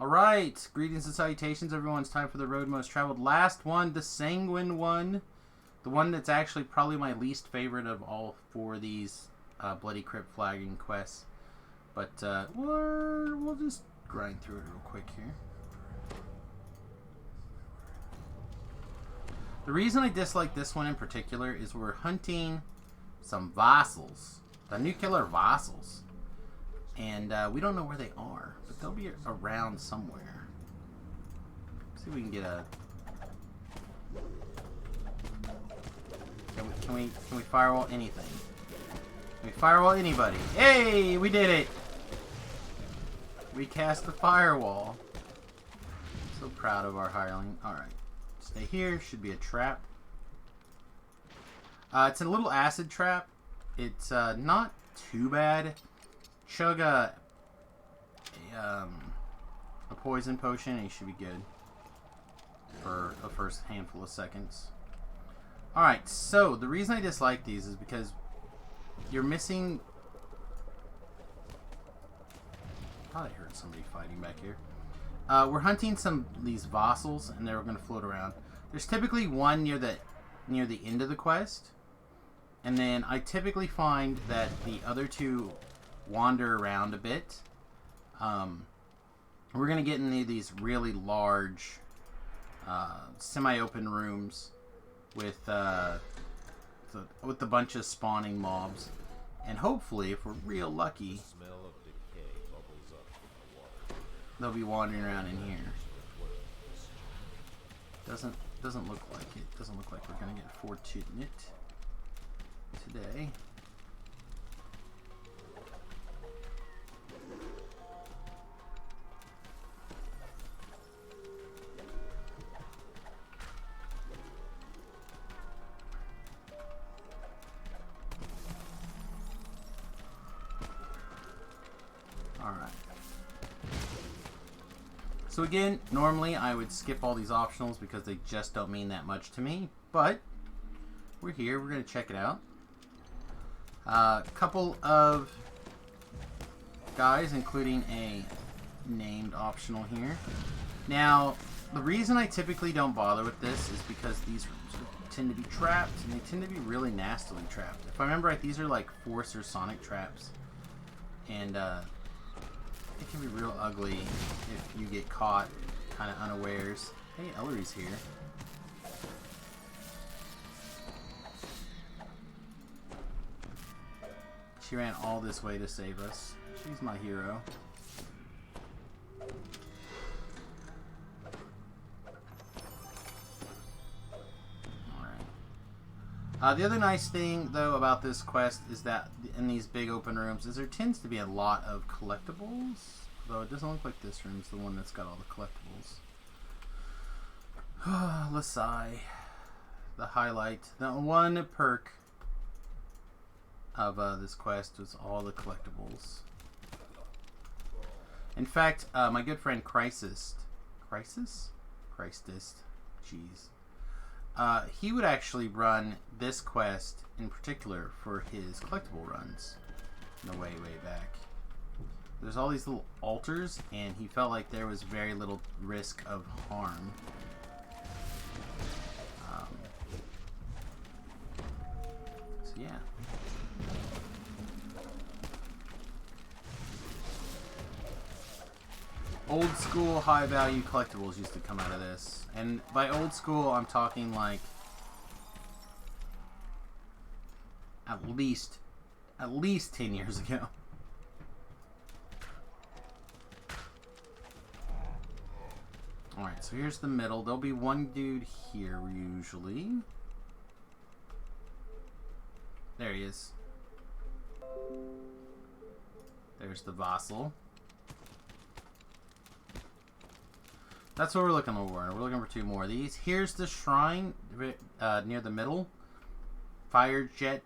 Alright, greetings and salutations everyone. It's time for the road most traveled. Last one, the Sanguine one. The one that's actually probably my least favorite of all four of these Bloody Crypt flagging quests. But we'll just grind through it real quick here. The reason I dislike this one in particular is we're hunting some vassals. The nuclear vassals. And we don't know where they are, but they'll be around somewhere. Let's see if we can get a... Can we firewall anything? Can we firewall anybody? Hey, we did it! We cast the firewall. So proud of our hireling. Alright. Stay here. Should be a trap. It's a little acid trap. It's not too bad. Chug a poison potion and you should be good for the first handful of seconds. Alright, so the reason I dislike these is because you're missing... Probably heard somebody fighting back here. We're hunting these vassals and they're going to float around. There's typically one near the end of the quest, and then I typically find that the other two wander around a bit. We're going to get into these really large semi-open rooms with a bunch of spawning mobs, and hopefully, if we're real lucky, they'll be wandering around in here. Doesn't look like it. Doesn't look like we're going to get fortunate today. Alright. So again, normally I would skip all these optionals because they just don't mean that much to me, but we're here, we're going to check it out. A couple of guys, including a named optional here. Now, the reason I typically don't bother with this is because these tend to be trapped, and they tend to be really nastily trapped. If I remember right, these are like force or sonic traps, and it can be real ugly if you get caught kind of unawares. Hey, Ellery's here. She ran all this way to save us. She's my hero. Alright. The other nice thing, though, about this quest is that in these big open rooms is there tends to be a lot of collectibles. Though it doesn't look like this room's the one that's got all the collectibles. Lasai. The highlight. The one perk of this quest was all the collectibles. In fact, my good friend Crisis? Jeez. He would actually run this quest in particular for his collectible runs. No way back. There's all these little altars, and he felt like there was very little risk of harm. So yeah. Old school high value collectibles used to come out of this. And by old school, I'm talking like at least 10 years ago. Alright, so here's the middle. There'll be one dude here usually. There he is. There's the vassal. That's what we're looking for. We're looking for two more of these. Here's the shrine near the middle. Fire jet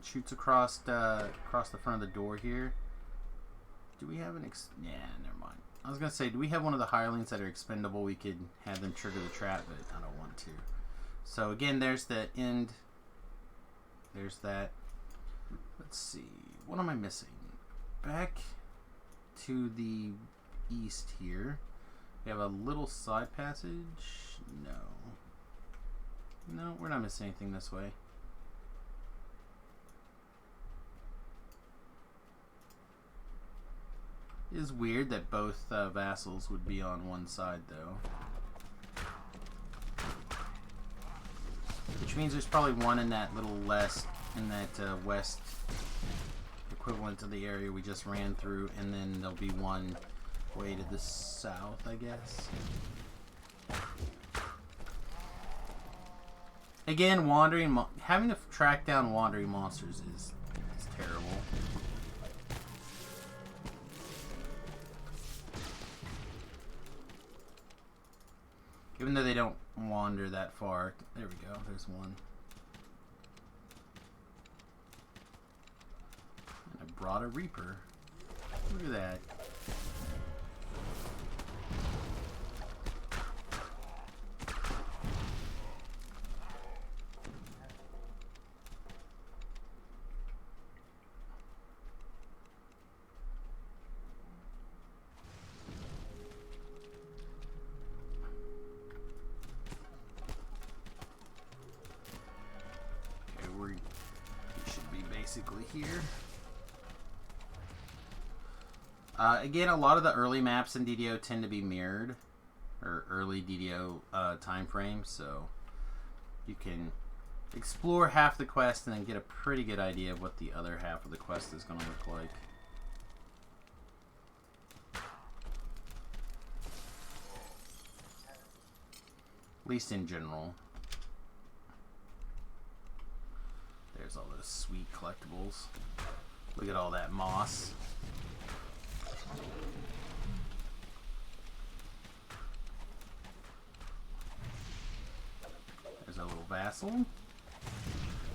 shoots across the front of the door here. Do we have an yeah, never mind. I was going to say, do we have one of the hirelings that are expendable? We could have them trigger the trap, but I don't want to. So again, there's the end. There's that. Let's see. What am I missing? Back to the east here. We have a little side passage. No. No, we're not missing anything this way. It is weird that both vassals would be on one side, though. Which means there's probably one in that little west equivalent to the area we just ran through, and then there'll be one way to the south, I guess. Again, having to track down wandering monsters is terrible. Even though they don't wander that far. There we go, there's one. And I brought a Reaper. Look at that. Here. Again, a lot of the early maps in DDO tend to be mirrored, or early DDO time frames, so you can explore half the quest and then get a pretty good idea of what the other half of the quest is going to look like. At least in general. There's all those sweet collectibles. Look at all that moss. There's a little vassal.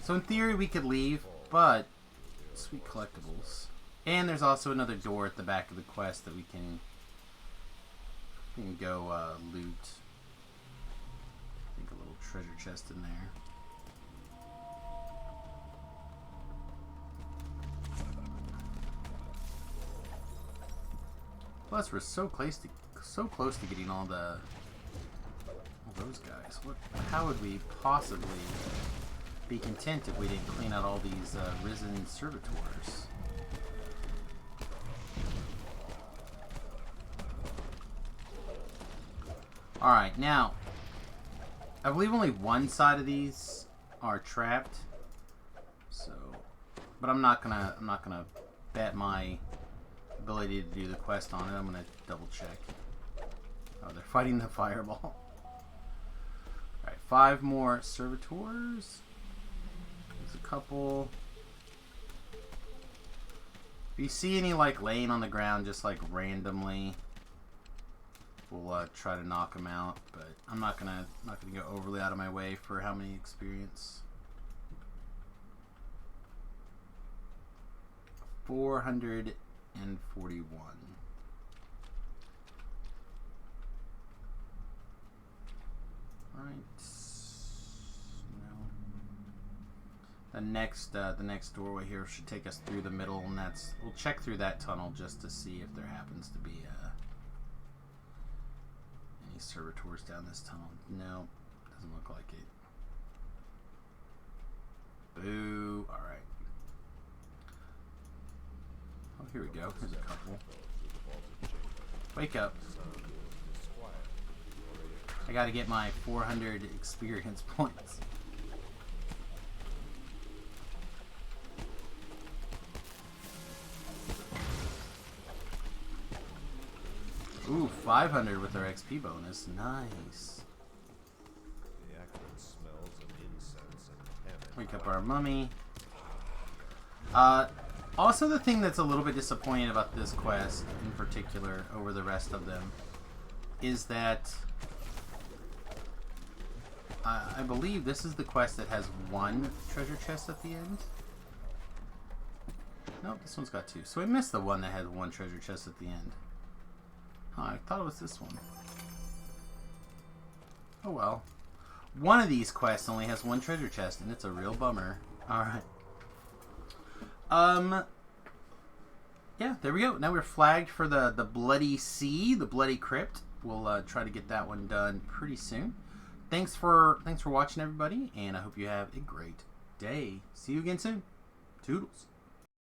So in theory we could leave, but sweet collectibles. And there's also another door at the back of the quest that we can go loot. I think a little treasure chest in there. Plus, we're so close to getting all those guys. How would we possibly be content if we didn't clean out all these risen servitors? All right, now I believe only one side of these are trapped. So, but I'm not gonna bet my ability to do the quest on it. I'm gonna double check. Oh, they're fighting the fireball. Alright, 5 more servitors. There's a couple. If you see any like laying on the ground just like randomly, we'll try to knock them out, but I'm not gonna go overly out of my way for how many experience. 441. Right. No. The next doorway here should take us through the middle, and we'll check through that tunnel just to see if there happens to be any servitors down this tunnel. No, doesn't look like it. Boo. All right. Oh, here we go. Here's a couple. Wake up. I gotta get my 400 experience points. Ooh, 500 with our XP bonus. Nice. Wake up our mummy. Also, the thing that's a little bit disappointing about this quest, in particular, over the rest of them, is that I believe this is the quest that has 1 treasure chest at the end. Nope, this one's got 2. So I missed the one that had 1 treasure chest at the end. Huh, I thought it was this one. Oh well. One of these quests only has 1 treasure chest, and it's a real bummer. Alright. Yeah, there we go. Now we're flagged for the Bloody Sea, the Bloody Crypt. we'll try to get that one done pretty soon. Thanks for watching, everybody, and I hope you have a great day. See you again soon. Toodles.